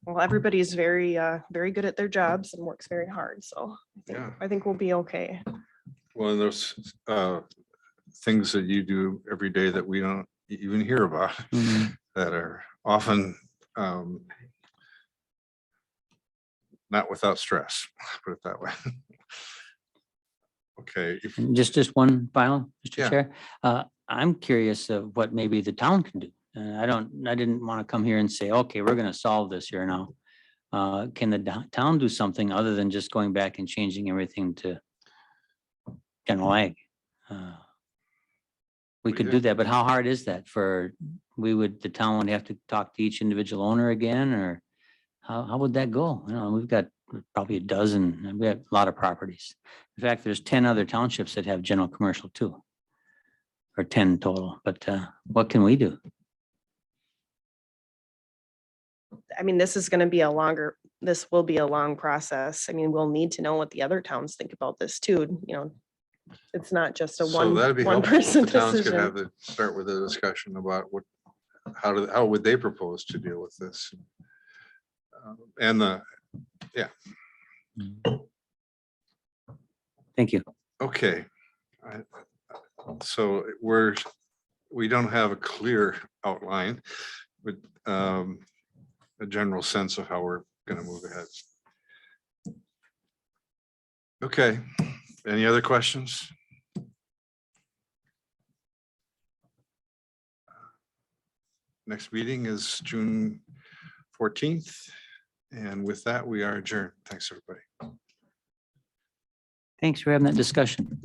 Well, everybody's very, very good at their jobs and works very hard. So Yeah. I think we'll be okay. Well, and there's things that you do every day that we don't even hear about Mhm. that are often not without stress, put it that way. Okay, if, And just one final, Mr. Yeah. Chair. I'm curious of what maybe the town can do. I didn't want to come here and say, okay, we're going to solve this here now. Can the town do something other than just going back and changing everything to general ag? We We could did. do that, but how hard is that the town would have to talk to each individual owner again, or how would that go? We've got probably a dozen, we have a lot of properties. In fact, there's 10 other townships that have general commercial too. Or 10 total, but what can we do? I mean, this will be a long process. I mean, we'll need to know what the other towns think about this too, It's not just a so that'd be one helpful. The person towns could decision. have to start with a discussion about how would they propose to deal with this? Thank you. Okay. So we don't have a clear outline, but a general sense of how we're going to move ahead. Okay, any other questions? Next meeting is June 14th. And with that, we are adjourned. Thanks, everybody. Thanks for having that discussion.